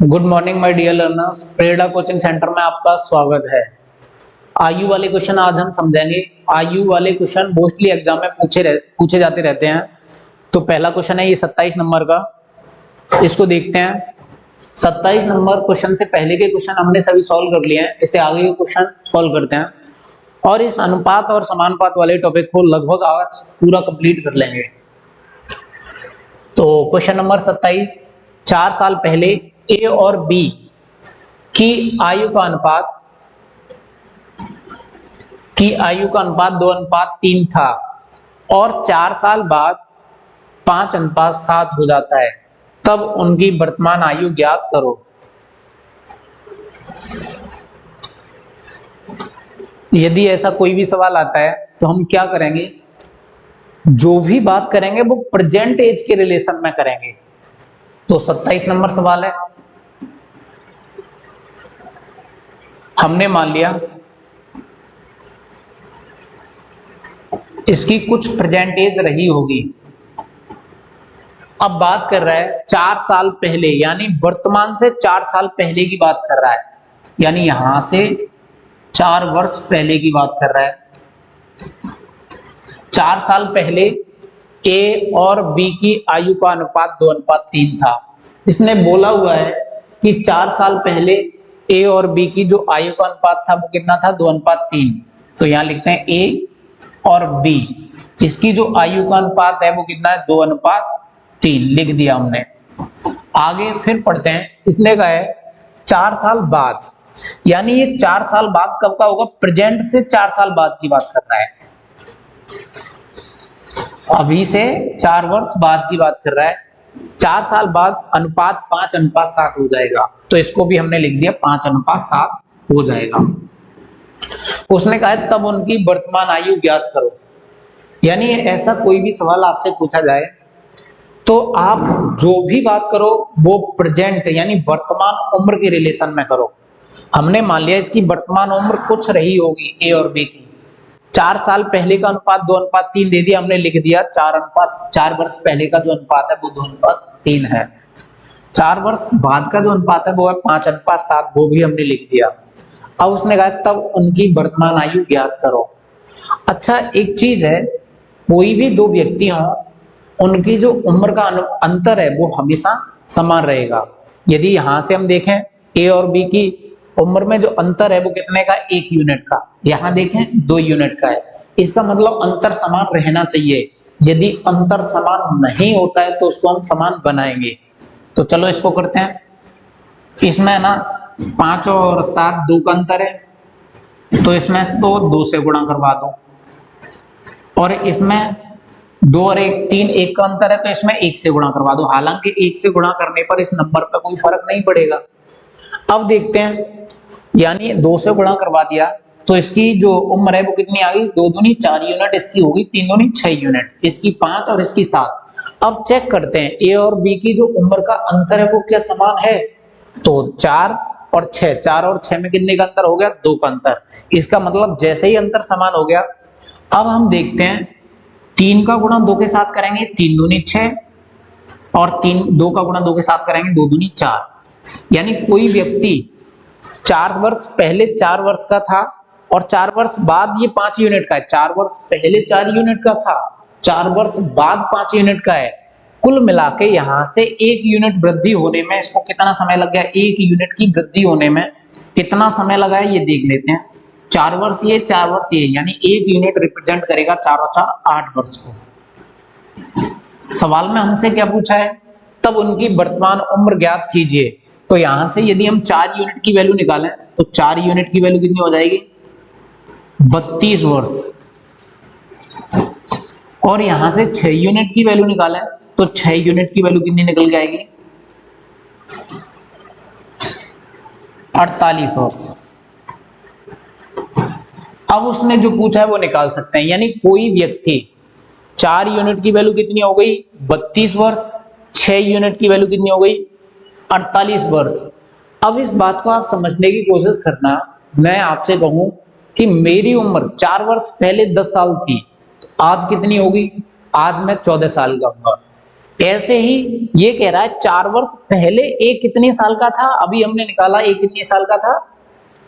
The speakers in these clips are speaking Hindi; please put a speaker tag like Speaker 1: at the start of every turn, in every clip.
Speaker 1: Good morning my dear learners, Prerna coaching centre में आपका स्वागत है। आयु वाले क्वेश्चन आज हम समझेंगे। आयु वाले क्वेश्चन मोस्टली एग्जाम में पूछे जाते रहते हैं। तो पहला क्वेश्चन है ये 27 नंबर का, इसको देखते हैं। 27 नंबर क्वेश्चन से पहले के क्वेश्चन हमने सभी सॉल्व कर लिए हैं, इससे आगे के क्वेश्चन सॉल्व करते हैं और इस अनुपात और समानुपात वाले टॉपिक को लगभग आज पूरा कंप्लीट कर लेंगे। तो क्वेश्चन नंबर 27, 4 साल पहले ए और बी की आयु का अनुपात 2:3 था और 4 साल बाद 5:7 हो जाता है, तब उनकी वर्तमान आयु ज्ञात करो। यदि ऐसा कोई भी सवाल आता है तो हम क्या करेंगे, जो भी बात करेंगे वो प्रेजेंट एज के रिलेशन में करेंगे। तो 27 नंबर सवाल है, हमने मान लिया इसकी कुछ प्रेजेंट एज रही होगी। अब बात कर रहा है 4 साल पहले, यानी वर्तमान से 4 साल पहले की बात कर रहा है, यानी यहां से 4 वर्ष पहले की बात कर रहा है। 4 साल पहले ए और बी की आयु का अनुपात 2:3 था। इसने बोला हुआ है कि 4 साल पहले ए और बी की जो आयु का अनुपात था वो कितना था, 2:3। तो यहां लिखते हैं ए और बी, इसकी जो आयु का अनुपात है वो कितना है, 2:3 लिख दिया हमने। आगे फिर पढ़ते हैं, इसने कहा है 4 साल बाद, यानी ये 4 साल बाद कब का होगा, प्रेजेंट से 4 साल बाद की बात कर रहा है, अभी से 4 वर्ष बाद की बात कर रहा है। 4 साल बाद अनुपात 5:7 हो जाएगा, तो इसको भी हमने लिख दिया 5:7 हो जाएगा। उसने कहा है तब उनकी वर्तमान आयु ज्ञात करो। यानी ऐसा कोई भी सवाल आपसे पूछा जाए तो आप जो भी बात करो वो प्रेजेंट यानी वर्तमान उम्र के रिलेशन में करो। हमने मान लिया इसकी वर्तमान उम्र कुछ रही होगी ए और बी की। 4 साल पहले का अनुपात 2:3 दे दिया, हमने लिख दिया 4 वर्ष पहले का जो अनुपात है वो 2:3 है। 4 वर्ष बाद का जो अनुपात है वो है 5:7, वो भी हमने लिख दिया। अब उसने कहा तब उनकी वर्तमान आयु ज्ञात करो। अच्छा, एक चीज है, कोई भी दो व्यक्ति हों उनकी जो उम्र का अंतर है वो हमेशा समान रहेगा। यदि यहां से हम देखें ए और बी की उम्र में जो अंतर है वो कितने का, 1 यूनिट का। यहां देखें 2 यूनिट का है, इसका मतलब अंतर समान रहना चाहिए। यदि अंतर समान नहीं होता है तो उसको हम समान बनाएंगे। तो चलो इसको करते हैं। इसमें ना 5 और 7 2 का अंतर है, तो इसमें तो 2 से गुणा करवा दो, और इसमें 2 और 1 3 1 का अंतर है, तो इसमें 1 से गुणा करवा दो। हालांकि 1 से गुणा करने पर इस नंबर पर कोई फर्क नहीं पड़ेगा। अब देखते हैं, यानी 2 से गुणा करवा दिया तो इसकी जो उम्र है वो कितनी आ गई, 2 दूनी 4 यूनिट इसकी होगी, 3 दूनी 6 यूनिट, इसकी 5 और इसकी 7। अब चेक करते हैं ए और बी की जो उम्र का अंतर है वो क्या समान है, तो 4 और 6, 4 और 6 में कितने का अंतर हो गया, 2 का अंतर। इसका मतलब जैसे ही अंतर समान हो गया, अब हम देखते हैं 3 का गुणा 2 के साथ करेंगे, 3 दूनी 6, और 2 का गुणा 2 के साथ करेंगे, 2 दूनी 4। यानी कोई व्यक्ति 4 वर्ष पहले 4 वर्ष का था और 4 वर्ष बाद ये 5 यूनिट का है। 4 वर्ष पहले 4 यूनिट का था, 4 वर्ष बाद 5 यूनिट का है। कुल मिला के यहां से 1 यूनिट वृद्धि होने में इसको कितना समय लग गया, 1 यूनिट की वृद्धि होने में कितना समय लगा है ये देख लेते हैं। 4 वर्ष ये, 4 वर्ष ये, यानी 1 यूनिट रिप्रेजेंट करेगा 4 और 4 8 वर्ष को। सवाल में हमसे क्या पूछा है, तब उनकी वर्तमान उम्र ज्ञात कीजिए। तो यहां से यदि हम 4 यूनिट की वैल्यू निकालें तो 4 यूनिट की वैल्यू कितनी हो जाएगी, 32 वर्ष। और यहां से 6 यूनिट की वैल्यू निकालें तो 6 यूनिट की वैल्यू कितनी निकल के आएगी, 48 वर्ष। अब उसने जो पूछा है वो निकाल सकते हैं, यानी कोई व्यक्ति 4 यूनिट की वैल्यू कितनी हो गई, 32 वर्ष, 6 यूनिट की वैल्यू कितनी हो गई, 48 वर्ष। अब इस बात को आप समझने की कोशिश करना। मैं आपसे कहूं कि मेरी उम्र 4 वर्ष पहले 10 साल थी, तो आज कितनी होगी, आज मैं 14 साल का हूंगा। ऐसे ही ये कह रहा है 4 वर्ष पहले ए कितने साल का था, अभी हमने निकाला ए कितने साल का था,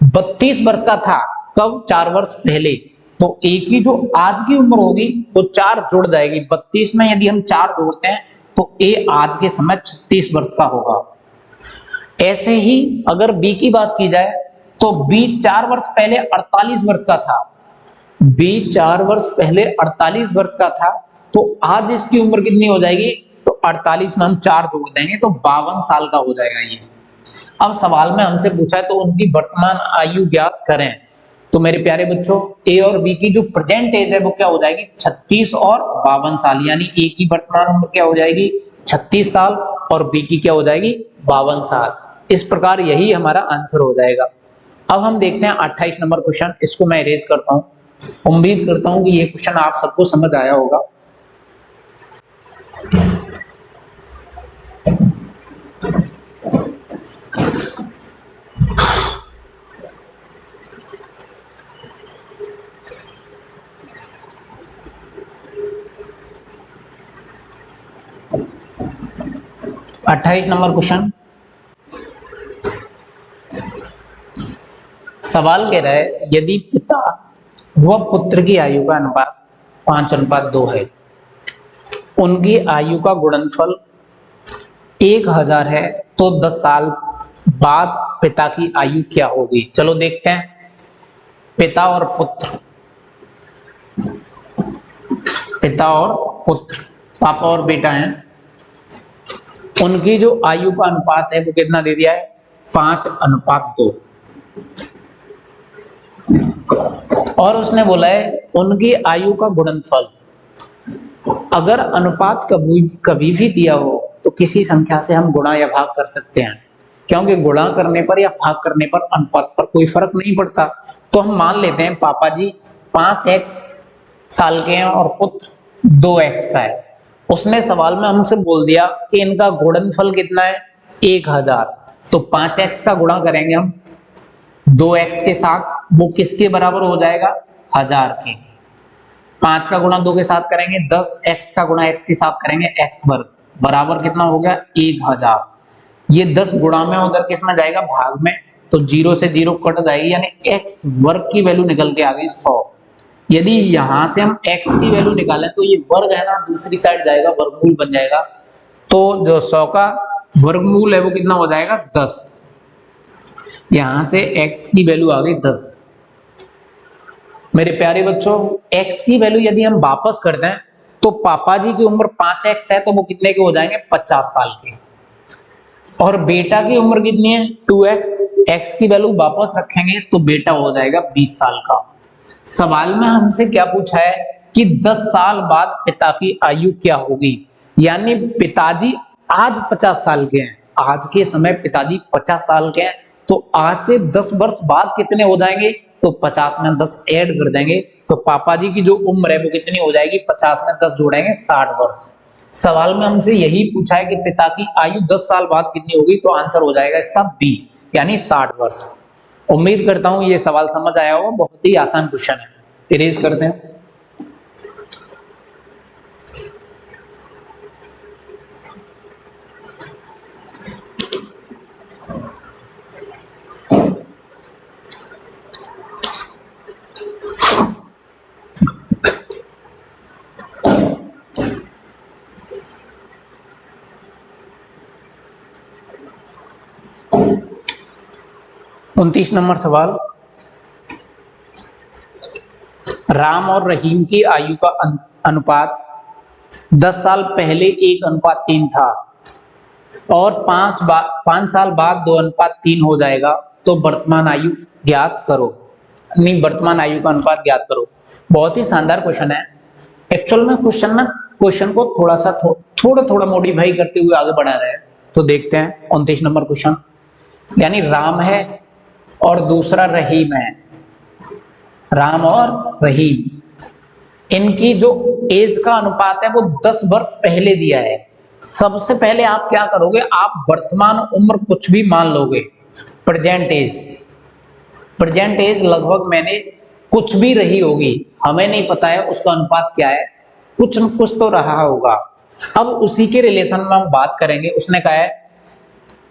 Speaker 1: 32 वर्ष का था। कब? 4 वर्ष पहले। तो ए की जो आज की उम्र होगी वो 4 जुड़ जाएगी, 32 में यदि हम 4 जोड़ते हैं तो ए आज के समय 36 वर्ष का होगा। ऐसे ही अगर बी की बात की जाए तो बी 4 वर्ष पहले 48 वर्ष का था, बी 4 वर्ष पहले 48 वर्ष का था, तो आज इसकी उम्र कितनी हो जाएगी, तो 48 में हम 4 जोड़ देंगे तो 52 साल का हो जाएगा ये। अब सवाल में हमसे पूछा है तो उनकी वर्तमान आयु ज्ञात करें। तो मेरे प्यारे बच्चों, ए और बी की जो प्रेजेंट एज है वो क्या हो जाएगी, 36 और 52 साल, यानी ए की वर्तमान उम्र क्या हो जाएगी, 36 साल, और बी की क्या हो जाएगी, 52 साल। इस प्रकार यही हमारा आंसर हो जाएगा। अब हम देखते हैं 28 नंबर क्वेश्चन, इसको मैं इरेज करता हूं। उम्मीद करता हूं कि ये क्वेश्चन आप सबको समझ आया होगा। अट्ठाईस नंबर क्वेश्चन, सवाल कह रहा है यदि पिता व पुत्र की आयु का अनुपात 5:2 है, उनकी आयु का गुणनफल 1000 है, तो 10 साल बाद पिता की आयु क्या होगी। चलो देखते हैं। पिता और पुत्र, पिता और पुत्र, पापा और बेटा हैं, उनकी जो आयु का अनुपात है वो कितना दे दिया है, 5:2। और उसने बोला है उनकी आयु का गुणनफल। अगर अनुपात कभी भी दिया हो तो किसी संख्या से हम गुणा या भाग कर सकते हैं, क्योंकि गुणा करने पर या भाग करने पर अनुपात पर कोई फर्क नहीं पड़ता। तो हम मान लेते हैं पापा जी 5x साल के हैं और पुत्र 2x का है। उसने सवाल में हमसे बोल दिया कि इनका गुणनफल कितना है, 1000। तो 5x का गुणा करेंगे हम 2x के साथ, वो किसके बराबर हो जाएगा, 1000 के। 5 का गुणा 2 के साथ करेंगे 10, x का गुणा x के साथ करेंगे x वर्ग, बराबर कितना हो गया, 1000। ये 10 गुणा में उधर किस में जाएगा, भाग में, तो 0 से 0 कट जाएगी, यानी x वर्ग की वैल्यू निकल के आ गई 100। यदि यहां से हम x की वैल्यू निकालें तो ये वर्ग है ना, दूसरी साइड जाएगा, वर्गमूल बन जाएगा। तो जो 100 का वर्गमूल है वो कितना हो जाएगा, 10। यहां से x की वैल्यू आ गई 10। मेरे प्यारे बच्चों, x की वैल्यू यदि हम वापस कर दें तो पापा जी की उम्र 5x है, तो वो कितने के हो जाएंगे, 50 साल के। और बेटा की उम्र कितनी है, 2x, x की वैल्यू वापस रखेंगे तो बेटा हो जाएगा 20 साल का। सवाल में हमसे क्या पूछा है कि 10 साल बाद पिता की आयु क्या होगी, यानी पिताजी आज 50 साल के हैं, आज के समय पिताजी 50 साल के हैं, तो आज से 10 वर्ष बाद कितने हो जाएंगे, तो 50 में 10 ऐड कर देंगे, तो पापा जी की जो उम्र है वो कितनी हो जाएगी, 50 में 10 जोड़ेंगे 60 वर्ष। सवाल में हमसे यही पूछा है कि पिता की आयु 10 साल बाद कितनी होगी, तो आंसर हो जाएगा इसका बी, यानी 60 वर्ष। उम्मीद करता हूं ये सवाल समझ आया होगा, बहुत ही आसान क्वेश्चन है। इरेज करते हैं। उनतीस नंबर सवाल, राम और रहीम की आयु का अनुपात 10 साल पहले 1:3 था और 5 साल बाद 2:3 हो जाएगा, तो वर्तमान आयु ज्ञात करो, नहीं वर्तमान आयु का अनुपात ज्ञात करो। बहुत ही शानदार क्वेश्चन है। एक्चुअल में क्वेश्चन को थोड़ा मॉडिफाई करते हुए आगे बढ़ा रहे हैं। तो देखते हैं 29 नंबर क्वेश्चन, यानी राम है और दूसरा रहीम है, राम और रहीम, इनकी जो एज का अनुपात है वो 10 वर्ष पहले दिया है। सबसे पहले आप क्या करोगे, आप वर्तमान उम्र कुछ भी मान लोगे, प्रेजेंट एज लगभग मैंने कुछ भी रही होगी, हमें नहीं पता है उसका अनुपात क्या है, कुछ न कुछ तो रहा होगा। अब उसी के रिलेशन में हम बात करेंगे। उसने कहा है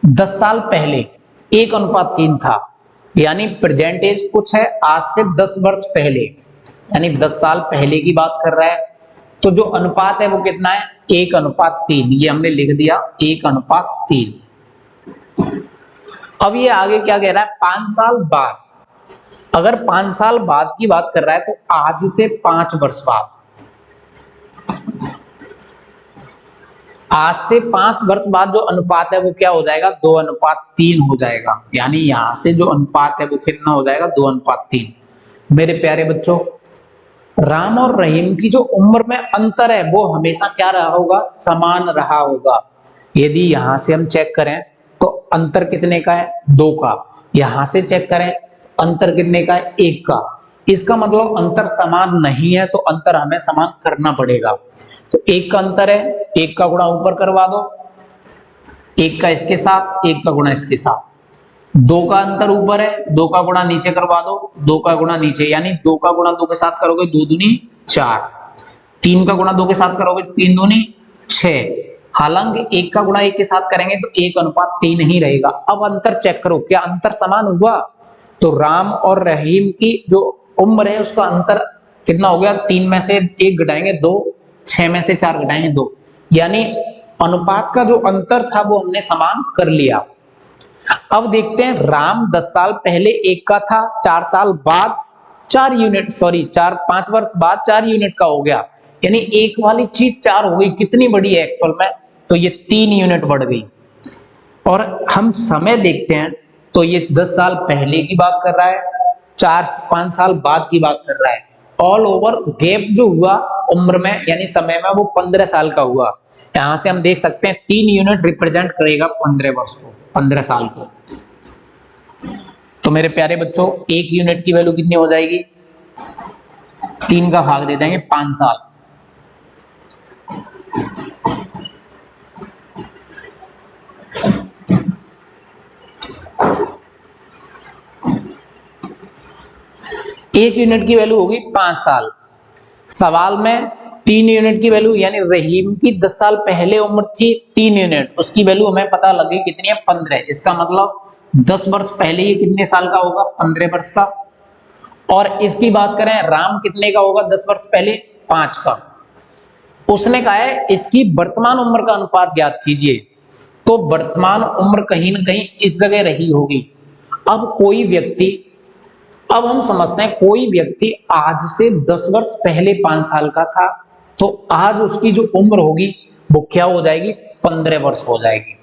Speaker 1: 10 साल पहले 1:3 था, यानी प्रेजेंट एज कुछ है आज से 10 वर्ष पहले, यानी 10 साल पहले की बात कर रहा है। तो जो अनुपात है वो कितना है? 1:3। ये हमने लिख दिया 1:3। अब ये आगे क्या कह रहा है? 5 साल बाद। अगर 5 साल बाद की बात कर रहा है तो आज से 5 वर्ष बाद, आज से 5 वर्ष बाद जो अनुपात है वो क्या हो जाएगा? 2:3 हो जाएगा। यानी यहां से जो अनुपात है वो कितना हो जाएगा? 2:3। मेरे प्यारे बच्चों, राम और रहीम की जो उम्र में अंतर है वो हमेशा क्या रहा होगा? समान रहा होगा। यदि यहां से हम चेक करें तो अंतर कितने का है? 2 का। यहां से चेक करें अंतर कितने का है? 1 का। इसका मतलब अंतर समान नहीं है तो अंतर हमें समान करना पड़ेगा। तो 1 का अंतर है, 1 का गुणा ऊपर करवा दो, 1 का इसके साथ, 1 का गुणा इसके साथ। 2 का अंतर ऊपर है, 2 का गुणा नीचे करवा दो, 2 का गुणा नीचे, यानी 2 का गुणा 2 के साथ करोगे 2 दूनी 4, 3 का गुणा 2 के साथ करोगे 3 दूनी 6। हालांकि 1 का गुणा 1 के साथ करेंगे तो 1:3 ही रहेगा। अब अंतर चेक करो, क्या अंतर समान हुआ? तो राम और रहीम की जो उम्र है उसका अंतर कितना हो गया? 3 में से 1 घटाएंगे 2, 6 में से 4 घटाएंगे 2, यानी अनुपात का जो अंतर था वो हमने समान कर लिया। अब देखते हैं, राम 10 साल पहले 1 का था, 4 साल बाद 4 यूनिट, सॉरी 5 वर्ष बाद 4 यूनिट का हो गया, यानी 1 वाली चीज 4 हो गई। कितनी बड़ी है एक्चुअल में? तो ये 3 यूनिट बढ़ गई। और हम समय देखते हैं तो ये 10 साल पहले की बात कर रहा है, 5 साल बाद की बात कर रहा है। ऑल ओवर गैप जो हुआ उम्र में यानी समय में वो 15 साल का हुआ। यहां से हम देख सकते हैं 3 यूनिट रिप्रेजेंट करेगा 15 वर्ष को, 15 साल को। तो मेरे प्यारे बच्चों, 1 यूनिट की वैल्यू कितनी हो जाएगी? 3 का भाग दे देंगे 5 साल। एक यूनिट की वैल्यू होगी 5 साल। सवाल में 3 यूनिट की वैल्यू, यानी रहीम की 10 साल पहले उम्र थी 3 यूनिट, उसकी वैल्यू हमें पता लगी कितनी है? 15। इसका मतलब 10 वर्ष पहले ये कितने साल का होगा? 15 वर्ष का। और इसकी बात करें, राम कितने का होगा 10 वर्ष पहले? 5 का। उसने कहा है इसकी वर्तमान उम्र का अनुपात ज्ञात कीजिए। तो वर्तमान उम्र कहीं ना कहीं इस जगह रही होगी। अब कोई व्यक्ति, अब हम समझते हैं कोई व्यक्ति आज से 10 वर्ष पहले 5 साल का था, तो आज उसकी जो उम्र होगी वो क्या हो जाएगी? 15 वर्ष हो जाएगी।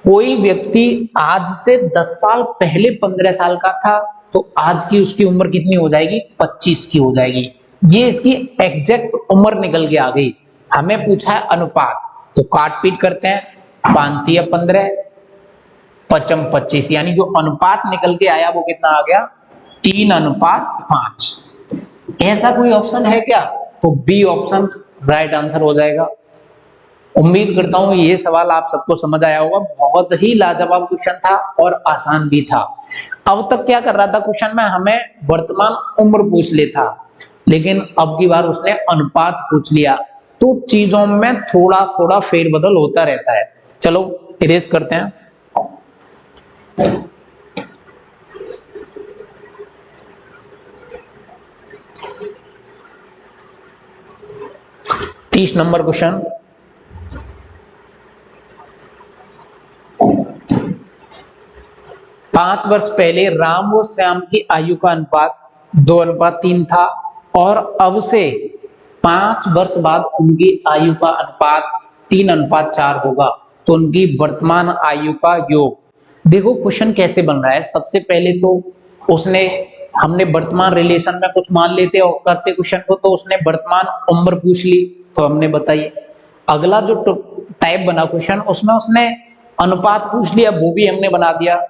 Speaker 1: कोई व्यक्ति आज से 10 साल पहले 15 साल का था, तो आज की उसकी उम्र कितनी हो जाएगी? 25 की हो जाएगी। ये इसकी एग्जैक्ट उम्र निकल के आ गई। हमें पूछा है अनुपात, तो काट पीट करते हैं, 5 या 15, 5 25, यानी जो अनुपात निकल के आया वो कितना आ गया? 3:5। ऐसा कोई ऑप्शन है क्या? तो बी ऑप्शन राइट आंसर हो जाएगा। उम्मीद करता हूं ये सवाल आप सबको समझ आया होगा। बहुत ही लाजवाब क्वेश्चन था और आसान भी था। अब तक क्या कर रहा था क्वेश्चन में? हमें वर्तमान उम्र पूछ लेता, लेकिन अब की बार उसने अनुपात पूछ लिया। तो चीजों में थोड़ा थोड़ा फेरबदल होता रहता है। चलो इरेज करते हैं। तीस नंबर क्वेश्चन, पांच वर्ष पहले राम व श्याम की आयु का अनुपात 2:3 था और अब से 5 वर्ष बाद उनकी आयु का अनुपात 3:4 होगा। तो उनकी वर्तमान आयु का योग। देखो क्वेश्चन कैसे बन रहा है। सबसे पहले तो उसने, हमने वर्तमान रिलेशन में कुछ मान लेते और करते क्वेश्चन को, तो उसने वर्तमान उम्र पूछ ली तो हमने बताई। अगला जो टाइप बना क्वेश्चन, उसमें उसने अनुपात पूछ लिया, वो भी हमने बना दिया।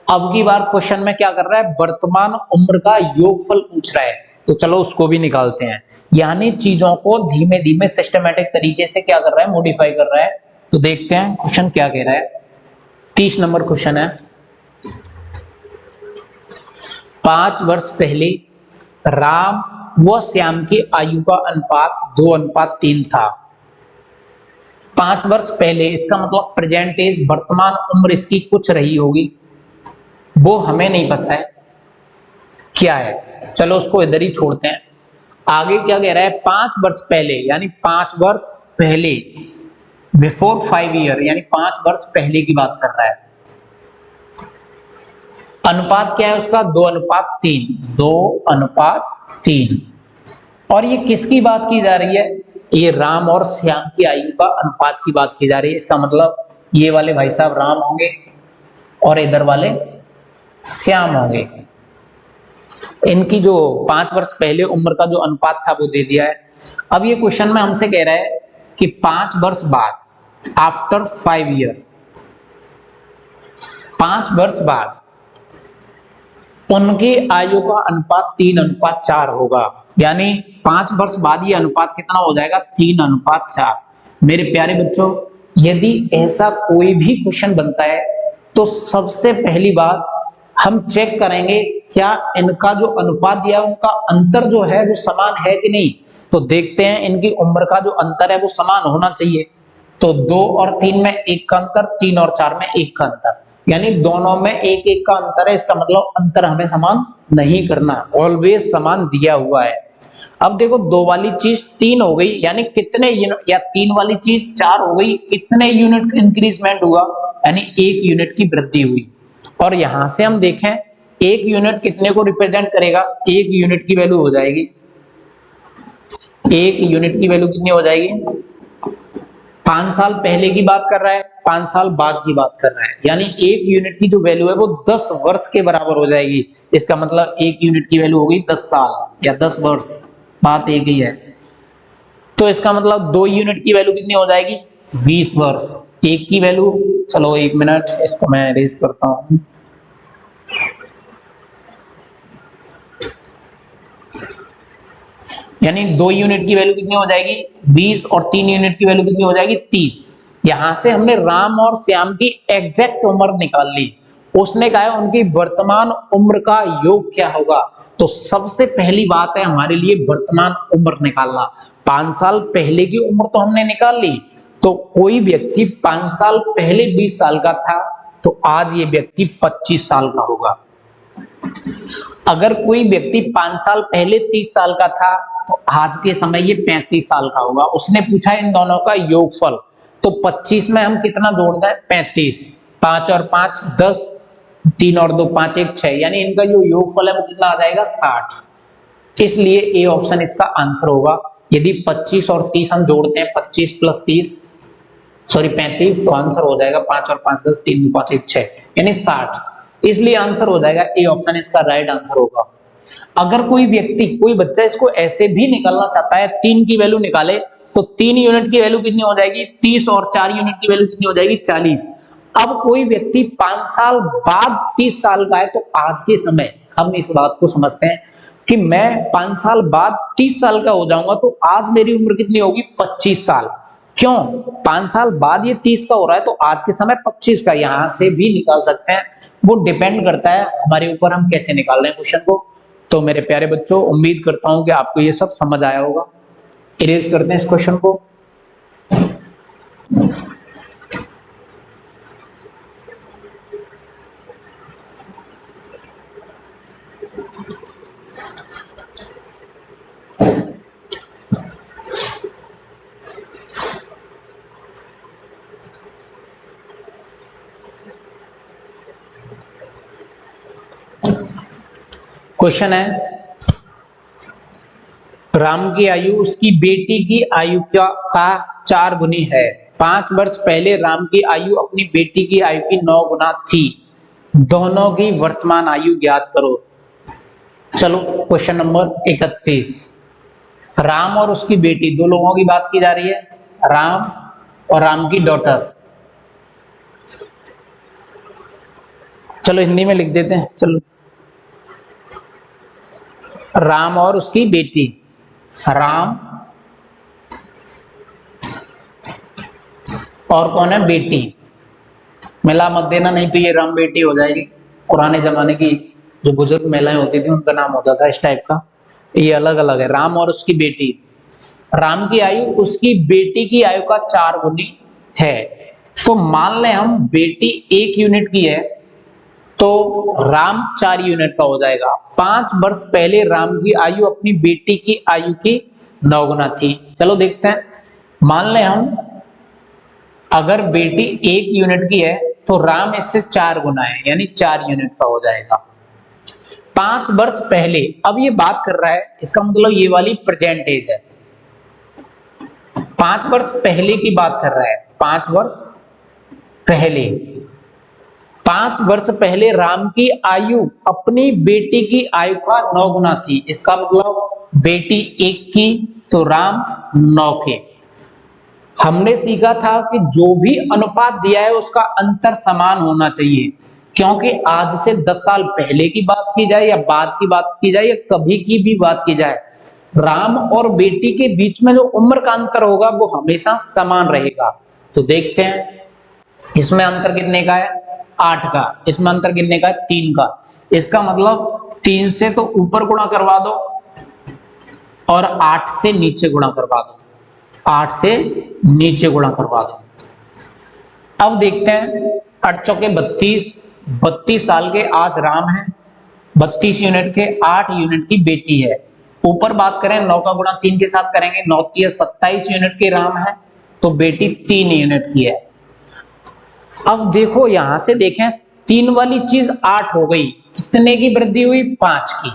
Speaker 1: अब की बार क्वेश्चन में क्या कर रहा है? वर्तमान उम्र का योगफल पूछ रहा है, तो चलो उसको भी निकालते हैं। यानी चीजों को धीमे धीमे सिस्टमेटिक तरीके से क्या कर रहा है? मॉडिफाई कर रहा है। तो देखते हैं क्वेश्चन क्या कह रहा है। 30 नंबर क्वेश्चन है। 5 वर्ष पहले राम व श्याम की आयु का अनुपात 2:3 था 5 वर्ष पहले, इसका मतलब प्रेजेंट एज, वर्तमान उम्र इसकी कुछ रही होगी, वो हमें नहीं पता है क्या है, चलो उसको इधर ही छोड़ते हैं। आगे क्या कह रहा है, 5 वर्ष पहले, यानी 5 वर्ष पहले, बिफोर 5 ईयर, यानी 5 वर्ष पहले की बात कर रहा है। अनुपात क्या है उसका, 2:3, 2:3। और ये किसकी बात की जा रही है, ये राम और श्याम की आयु का अनुपात की बात की जा रही है। इसका मतलब ये वाले भाई साहब राम होंगे और इधर वाले श्याम होंगे। इनकी जो 5 वर्ष पहले उम्र का जो अनुपात था वो दे दिया है। अब ये क्वेश्चन में हमसे कह रहा है कि 5 वर्ष बाद, आफ्टर 5 ईयर, 5 वर्ष बाद उनकी आयु का अनुपात 3:4 होगा। यानी 5 वर्ष बाद ये अनुपात कितना हो जाएगा, 3:4। मेरे प्यारे बच्चों, यदि ऐसा कोई भी क्वेश्चन बनता है तो सबसे पहली बात हम चेक करेंगे क्या इनका जो अनुपात दिया है उनका अंतर जो है वो समान है कि नहीं। तो देखते हैं, इनकी उम्र का जो अंतर है वो समान होना चाहिए। तो 2 और 3 में 1 का अंतर, 3 और 4 में 1 का अंतर, यानी दोनों में 1-1 का अंतर है। इसका मतलब अंतर हमें समान नहीं करना, ऑलवेज समान दिया हुआ है। अब देखो, 2 वाली चीज 3 हो गई, यानी कितने यूनिट, या 3 वाली चीज 4 हो गई, कितने यूनिट इंक्रीजमेंट हुआ, यानी 1 यूनिट की वृद्धि हुई। और यहां से हम देखें 1 यूनिट कितने को रिप्रेजेंट करेगा, 1 यूनिट की वैल्यू हो जाएगी, 1 यूनिट की वैल्यू कितनी हो जाएगी, 5 साल पहले की बात कर रहा है, 5 साल बाद की बात कर रहा है, यानी 1 यूनिट की जो वैल्यू है वो 10 वर्ष के बराबर हो जाएगी। इसका मतलब 1 यूनिट की वैल्यू हो गई 10 साल या 10 वर्ष, बात एक ही है। तो इसका मतलब 2 यूनिट की वैल्यू कितनी हो जाएगी, 20 वर्ष। 1 की वैल्यू, चलो 1 मिनट, इसको मैं अरेज करता हूं। यानी 2 यूनिट की वैल्यू कितनी हो जाएगी 20, और 3 यूनिट की वैल्यू कितनी हो जाएगी 30। यहां से हमने राम और श्याम की एग्जैक्ट उम्र निकाल ली। उसने कहा है उनकी वर्तमान उम्र का योग क्या होगा। तो सबसे पहली बात है हमारे लिए वर्तमान उम्र निकालना। 5 साल पहले की उम्र तो हमने निकाल ली, तो कोई व्यक्ति 5 साल पहले 20 साल का था तो आज ये व्यक्ति 25 साल का होगा। अगर कोई व्यक्ति 5 साल पहले 30 साल का था तो आज के समय ये 35 साल का होगा। उसने पूछा इन दोनों का योगफल, तो 25 में हम कितना जोड़ दें, 35, 5 और 5 10, 3 और 2 5, 1 6, यानी इनका जो योगफल है वो कितना आ जाएगा 60। इसलिए ए ऑप्शन इसका आंसर होगा। यदि 25 और 30 हम जोड़ते हैं, 25 प्लस 30, सॉरी 35, तो आंसर हो जाएगा 5 और 5 10, 3 2 5 1 6, यानी 60। इसलिए आंसर हो जाएगा ए ऑप्शन इसका राइट आंसर होगा। अगर कोई व्यक्ति, कोई बच्चा इसको ऐसे भी निकालना चाहता है, 3 की वैल्यू निकाले, तो 3 यूनिट की वैल्यू कितनी हो जाएगी 30, और 4 यूनिट की वैल्यू कितनी हो जाएगी 40। अब कोई व्यक्ति 5 साल बाद 30 साल का है, तो आज के समय हम इस बात को समझते हैं कि मैं 5 साल बाद 30 साल का हो जाऊंगा, तो आज मेरी उम्र कितनी होगी 25 साल। क्यों, 5 साल बाद ये 30 का हो रहा है तो आज के समय 25 का, यहां से भी निकाल सकते हैं। वो डिपेंड करता है हमारे ऊपर हम कैसे निकाल रहे हैं क्वेश्चन को। तो मेरे प्यारे बच्चों, उम्मीद करता हूं कि आपको ये सब समझ आया होगा। इरेज करते हैं इस क्वेश्चन को। क्वेश्चन है, राम की आयु उसकी बेटी की आयु का 4 गुनी है। 5 वर्ष पहले राम की आयु अपनी बेटी की आयु की 9 गुना थी। दोनों की वर्तमान आयु ज्ञात करो। चलो क्वेश्चन नंबर 31। राम और उसकी बेटी, दो लोगों की बात की जा रही है, राम और राम की डॉटर। चलो हिंदी में लिख देते हैं। चलो, राम और उसकी बेटी, राम और कौन है बेटी, मिला मत देना नहीं तो ये राम बेटी हो जाएगी। पुराने जमाने की जो बुजुर्ग महिलाएं होती थी उनका नाम होता था इस टाइप का, ये अलग अलग है। राम और उसकी बेटी, राम की आयु उसकी बेटी की आयु का 4 गुनी है। तो मान लें हम बेटी 1 यूनिट की है तो राम 4 यूनिट का हो जाएगा। 5 वर्ष पहले राम की आयु अपनी बेटी की आयु की 9 गुना थी। चलो देखते हैं। मान लें हम अगर बेटी 1 यूनिट की है तो राम इससे 4 गुना है, यानी 4 यूनिट का हो जाएगा। 5 वर्ष पहले, अब ये बात कर रहा है, इसका मतलब ये वाली प्रेजेंट एज है। 5 वर्ष पहले की बात कर रहा है, 5 वर्ष पहले। 5 वर्ष पहले राम की आयु अपनी बेटी की आयु का 9 गुना थी। इसका मतलब बेटी 1 की तो राम 9 के। हमने सीखा था कि जो भी अनुपात दिया है उसका अंतर समान होना चाहिए, क्योंकि आज से 10 साल पहले की बात की जाए या बाद की बात की जाए या कभी की भी बात की जाए, राम और बेटी के बीच में जो उम्र का अंतर होगा वो हमेशा समान रहेगा। तो देखते हैं इसमें अंतर कितने का है, 8 का। इसमें अंतर कितने का है, 3 का। इसका मतलब 3 से तो ऊपर गुणा करवा दो और 8 से नीचे गुणा करवा दो, 8 से नीचे गुणा करवा दो। अब देखते हैं 8 चौके 32, 32 साल के आज राम है, 32 यूनिट के, 8 यूनिट की बेटी है। ऊपर बात करें 9 का गुणा 3 के साथ करेंगे, 9 3 27 यूनिट के राम है तो बेटी 3 यूनिट की है। अब देखो यहां से देखें, 3 वाली चीज 8 हो गई, कितने की वृद्धि हुई, 5 की।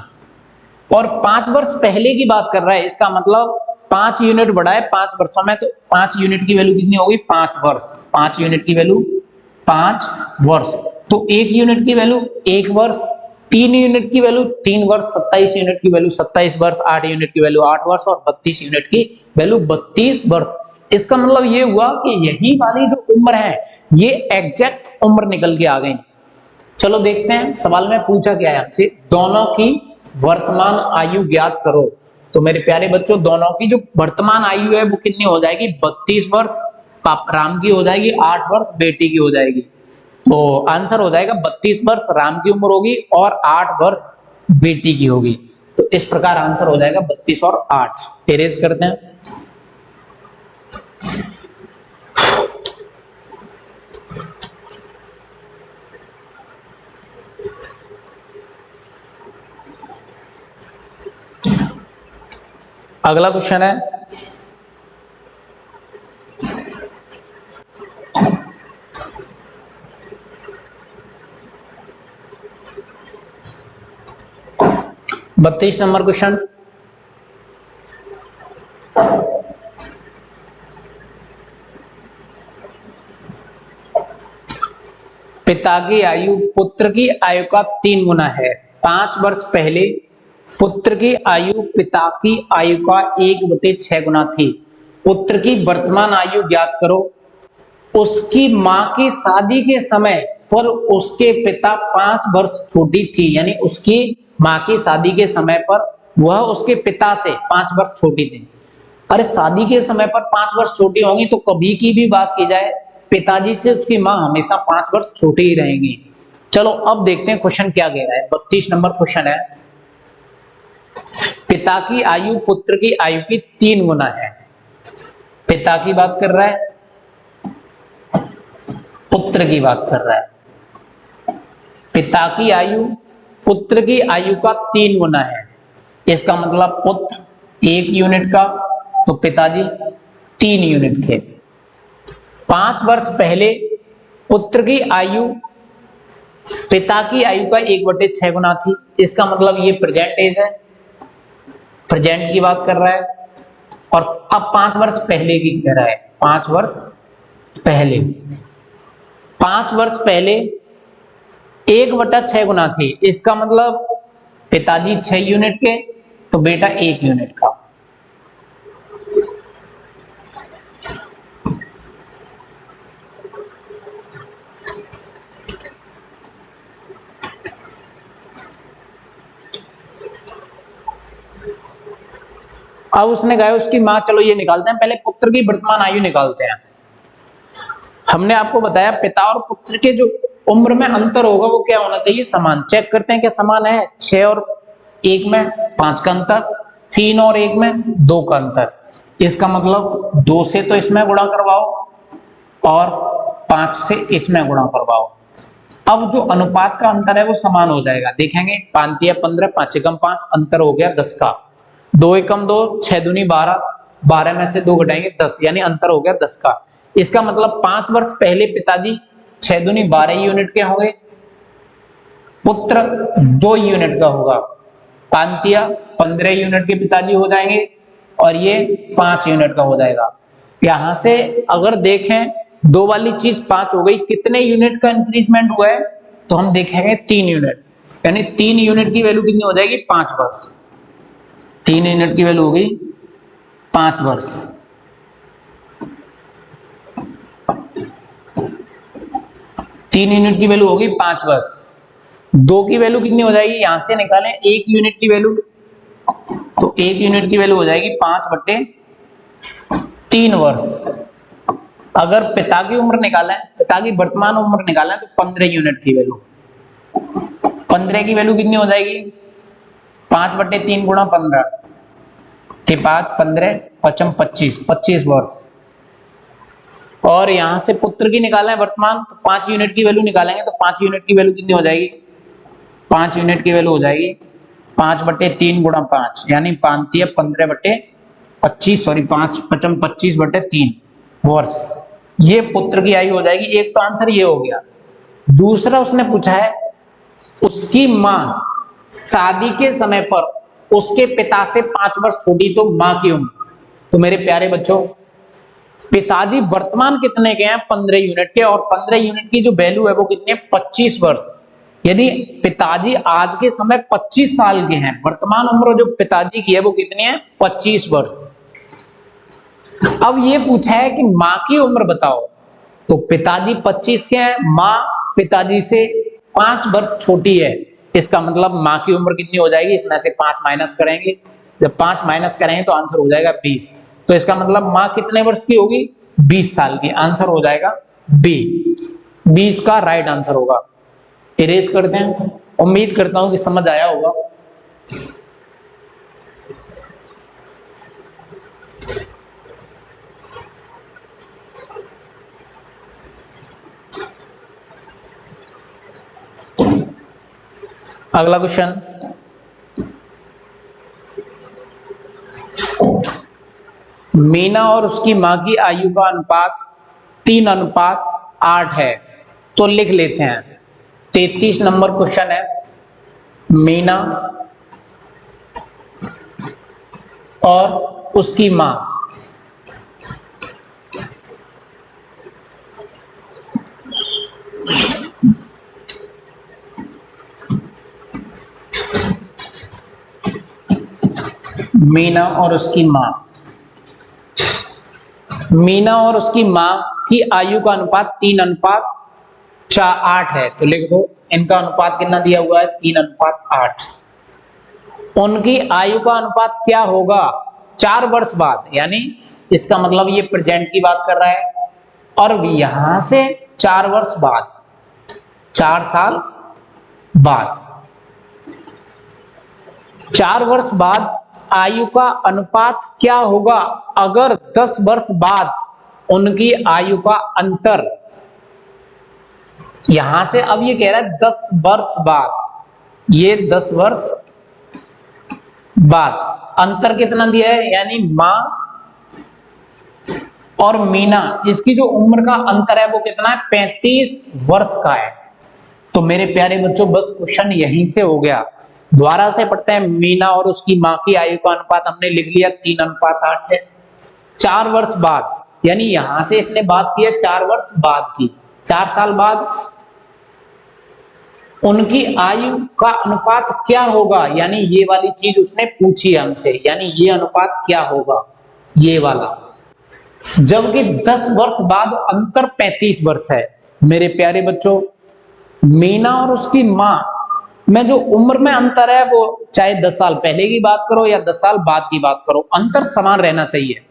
Speaker 1: और 5 वर्ष पहले की बात कर रहा है, इसका मतलब 5 यूनिट बढ़ा है 5 वर्षों में, तो 5 यूनिट की वैल्यू कितनी होगी, 5 वर्ष। 5 यूनिट की वैल्यू 5 वर्ष। तो 1 यूनिट की वैल्यू 1 वर्ष, 3 यूनिट की वैल्यू 3 वर्ष, 27 यूनिट की वैल्यू 27 वर्ष, 8 यूनिट की वैल्यू 8 वर्ष और 32 यूनिट की वैल्यू 32 वर्ष। इसका मतलब ये हुआ कि यही वाली जो उम्र है ये एग्जैक्ट उम्र निकल के आ गई। चलो देखते हैं सवाल में पूछा गया है हमसे, दोनों की वर्तमान आयु ज्ञात करो। तो मेरे प्यारे बच्चों, दोनों की जो वर्तमान आयु है वो कितनी हो जाएगी, 32 वर्ष राम की हो जाएगी, 8 वर्ष बेटी की हो जाएगी। तो आंसर हो जाएगा 32 वर्ष राम की उम्र होगी और 8 वर्ष बेटी की होगी। तो इस प्रकार आंसर हो जाएगा 32 और 8। इरेज करते हैं। अगला क्वेश्चन है, बत्तीस नंबर क्वेश्चन। पिता की आयु पुत्र की आयु का 3 गुना है। 5 वर्ष पहले पुत्र की आयु पिता की आयु का 1/6 गुना थी। पुत्र की वर्तमान आयु ज्ञात करो। उसकी मां की शादी के समय पर उसके पिता 5 वर्ष छोटी थी, यानी उसकी मां की शादी के समय पर वह उसके पिता से 5 वर्ष छोटी थी। अरे शादी के समय पर 5 वर्ष छोटी होंगी तो कभी की भी बात की जाए पिताजी से उसकी मां हमेशा 5 वर्ष छोटी ही रहेंगी। चलो अब देखते हैं क्वेश्चन क्या कह रहा है। 32 नंबर क्वेश्चन है, पिता की आयु पुत्र की आयु की 3 गुना है। पिता की बात कर रहा है, पुत्र की बात कर रहा है। पिता की आयु पुत्र की आयु का 3 गुना है। इसका मतलब पुत्र 1 यूनिट का तो पिताजी 3 यूनिट के। 5 वर्ष पहले पुत्र की आयु पिता की आयु का 1/6 गुना थी। इसका मतलब ये प्रेजेंट एज है, प्रेजेंट की बात कर रहा है। और अब 5 वर्ष पहले की कह रहा है, 5 वर्ष पहले। 5 वर्ष पहले 1/6 गुना थी। इसका मतलब पिताजी 6 यूनिट के तो बेटा 1 यूनिट का। अब उसने कहा उसकी मां, चलो ये निकालते हैं, पहले पुत्र की वर्तमान आयु निकालते हैं। हमने आपको बताया पिता और पुत्र के जो उम्र में अंतर होगा वो क्या होना चाहिए, समान। चेक करते हैं क्या समान है। 6 और 1 में 5 का अंतर, 3 और 1 में 2 का अंतर। इसका मतलब 2 से तो इसमें गुणा करवाओ और 5 से इसमें गुणा करवाओ। अब जो अनुपात का अंतर है वो समान हो जाएगा, देखेंगे 5 या 15, 5 एकम 5, अंतर हो गया 10 का, 2 एकम 2, 6 दूनी 12, 12 में से 2 घटाएंगे 10, यानी अंतर हो गया 10 का। इसका मतलब 5 वर्ष पहले पिताजी 6 दूनी 12 यूनिट के होंगे, पुत्र 2 यूनिट का होगा, 5 या 15 यूनिट के पिताजी हो जाएंगे और ये 5 यूनिट का हो जाएगा। यहां से अगर देखें 2 वाली चीज 5 हो गई, कितने यूनिट का इंक्रीजमेंट हुआ है तो हम देखेंगे 3 यूनिट, यानी 3 यूनिट की वैल्यू कितनी हो जाएगी 5 वर्ष, 3 यूनिट की वैल्यू हो गई 5 वर्ष। तीन यूनिट की वैल्यू होगी 5 वर्ष। 2 की वैल्यू कितनी हो जाएगी, यहां से निकालें 1 यूनिट की वैल्यू, तो 1 यूनिट की वैल्यू हो जाएगी 5/3 वर्ष। अगर पिता की उम्र निकालें, पिता की वर्तमान उम्र निकालें तो 15 यूनिट की वैल्यू, 15 की वैल्यू कितनी हो जाएगी 5/3 गुणा 15, 5 15 5 25, 25 वर्ष। और यहां से पुत्र की निकालें वर्तमान, तो 5 यूनिट की वैल्यू निकालेंगे तो 5 यूनिट की वैल्यू कितनी हो जाएगी, 5 यूनिट की वैल्यू हो जाएगी 5/3 गुणा 5, यानी 5 या 15/25, सॉरी 5 5 25/3 वर्ष। ये पुत्र की आयु हो जाएगी। एक तो आंसर ये हो गया। दूसरा उसने पूछा है उसकी मां शादी के समय पर उसके पिता से 5 वर्ष छोटी, तो मां की उम्र। तो मेरे प्यारे बच्चों, पिताजी वर्तमान कितने के हैं 15 यूनिट के, और 15 यूनिट की जो वैल्यू है वो कितनी है 25 वर्ष। यदि पिताजी आज के समय 25 साल के हैं, वर्तमान उम्र जो पिताजी की है वो कितनी है 25 वर्ष। अब ये पूछा है कि मां की उम्र बताओ, तो पिताजी 25 के हैं, मां पिताजी से 5 वर्ष छोटी है, इसका मतलब मां की उम्र कितनी हो जाएगी, इसमें से 5 माइनस करेंगे, जब 5 माइनस करेंगे तो आंसर हो जाएगा 20। तो इसका मतलब मां कितने वर्ष की होगी 20 साल की, आंसर हो जाएगा बी, 20 का राइट आंसर होगा। इरेज करते हैं, उम्मीद करता हूं कि समझ आया होगा। अगला क्वेश्चन, मीना और उसकी मां की आयु का अनुपात 3:8 है, तो लिख लेते हैं। 33 नंबर क्वेश्चन है, मीना और उसकी मां मीना और उसकी मां मीना और उसकी मां की आयु का अनुपात 3:8 है, तो लिख दो इनका अनुपात कितना दिया हुआ है 3:8। उनकी आयु का अनुपात क्या होगा 4 वर्ष बाद, यानी इसका मतलब ये प्रेजेंट की बात कर रहा है, और यहां से 4 वर्ष बाद, 4 साल बाद, 4 वर्ष बाद आयु का अनुपात क्या होगा अगर 10 वर्ष बाद उनकी आयु का अंतर, यहां से अब ये कह रहा है 10 वर्ष बाद, ये 10 वर्ष बाद अंतर कितना दिया है, यानी मां और मीना इसकी जो उम्र का अंतर है वो कितना है 35 वर्ष का है। तो मेरे प्यारे बच्चों बस क्वेश्चन यहीं से हो गया। दोबारा से पढ़ते हैं, मीना और उसकी मां की आयु का अनुपात हमने लिख लिया 3:8 है। 4 वर्ष बाद, यानी यहां से इसने बात की है 4 वर्ष बाद की, 4 साल बाद उनकी आयु का अनुपात क्या होगा, यानी ये वाली चीज उसने पूछी हमसे, यानी ये अनुपात क्या होगा ये वाला, जबकि 10 वर्ष बाद अंतर 35 वर्ष है। मेरे प्यारे बच्चों, मीना और उसकी मां में जो उम्र में अंतर है वो चाहे 10 साल पहले की बात करो या 10 साल बाद की बात करो, अंतर समान रहना चाहिए।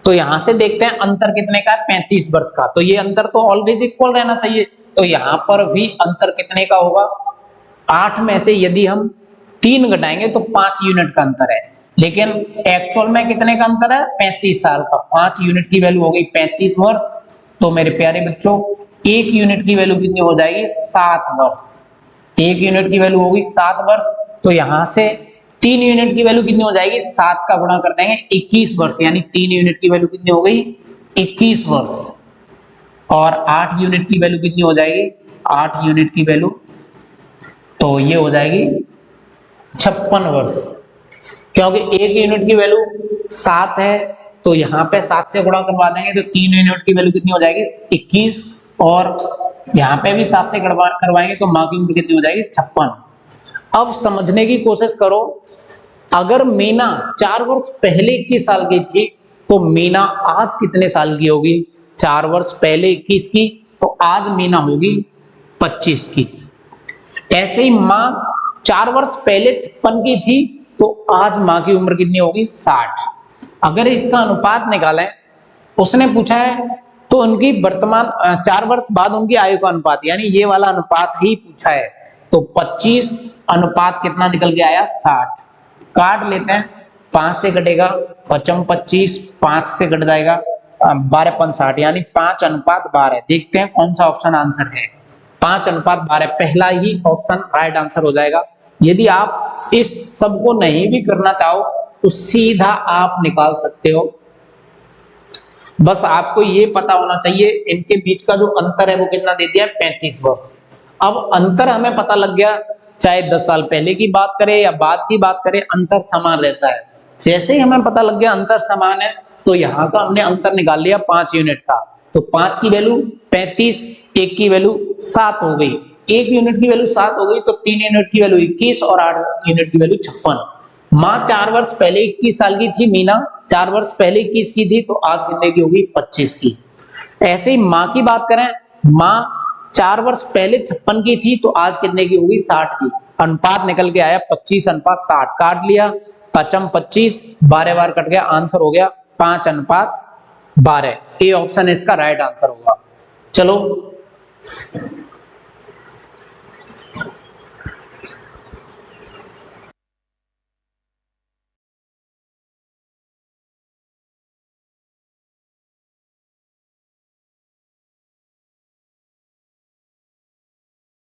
Speaker 1: तो यहां से देखते हैं अंतर कितने का है 35 वर्ष का, तो ये अंतर तो ऑलवेज इक्वल रहना चाहिए। तो यहां पर भी अंतर कितने का होगा, 8 में से यदि हम 3 घटाएंगे तो 5 यूनिट का अंतर है, लेकिन एक्चुअल में कितने का अंतर है 35 साल का। 5 यूनिट की वैल्यू हो गई 35 वर्ष, तो मेरे प्यारे बच्चों 1 यूनिट की वैल्यू कितनी हो जाएगी 7 वर्ष। 1 यूनिट की वैल्यू होगी 7 वर्ष, तो यहां से 3 यूनिट की वैल्यू कितनी हो जाएगी 7 का गुणा कर देंगे 21 वर्ष, यानी 3 यूनिट की वैल्यू कितनी हो गई 21 वर्ष। और 8 यूनिट की वैल्यू कितनी हो जाएगी 8 यूनिट की वैल्यू, तो ये हो जाएगी 56 वर्ष, क्योंकि 1 यूनिट की वैल्यू 7 है, तो यहाँ पे 7 से गुणा करवा देंगे तो 3 यूनिट की वैल्यू कितनी हो जाएगी 21, और यहाँ पे भी 7 से करवाएंगे तो माँ की उम्र कितनी हो जाएगी 56। अब समझने की कोशिश करो, अगर मीना 4 वर्ष पहले 21 साल की थी तो मीना आज कितने साल की होगी? 4 वर्ष पहले 21 की, तो आज मीना होगी 25 की। ऐसे ही माँ 4 वर्ष पहले 56 की थी तो आज माँ की उम्र कितनी होगी 60। अगर इसका अनुपात निकालें, उसने पूछा है तो उनकी वर्तमान 4 वर्ष बाद उनकी आयु का अनुपात, यानी ये वाला अनुपात ही पूछा है, तो 25 अनुपात कितना निकल के आया 60। काट लेते हैं, 5 से कटेगा 55 25, 5 से कट जाएगा 12 5 60, यानी 5 अनुपात 12। देखते हैं कौन सा ऑप्शन आंसर है। 5 अनुपात 12 पहला ही ऑप्शन राइट आंसर हो जाएगा। यदि आप इस सब को नहीं भी करना चाहो तो सीधा आप निकाल सकते हो, बस आपको ये पता होना चाहिए इनके बीच का जो अंतर है वो कितना दे दिया है 35 वर्ष। अब अंतर हमें पता लग गया, चाहे 10 साल पहले की बात करें या बाद की बात करें, अंतर समान रहता है। जैसे ही हमें पता लग गया अंतर समान है, तो यहाँ का हमने अंतर निकाल लिया 5 यूनिट का, तो 5 की वैल्यू 35, 1 की वैल्यू 7 हो गई, 1 यूनिट की वैल्यू 7 हो गई, तो 3 यूनिट की वैल्यू 21 और 8 यूनिट की वैल्यू 56। माँ 4 वर्ष पहले 21 साल की थी, मीना 4 वर्ष पहले 21 की थी, तो आज कितने की होगी 25 की। ऐसे ही माँ की बात करें, माँ 4 वर्ष पहले 56 की थी, तो आज कितने की होगी 60 की। अनुपात निकल के आया 25 अनुपात 60, काट लिया 55 25, 12 बार कट गया, आंसर हो गया 5 अनुपात 12। ये ऑप्शन इसका राइट आंसर होगा। चलो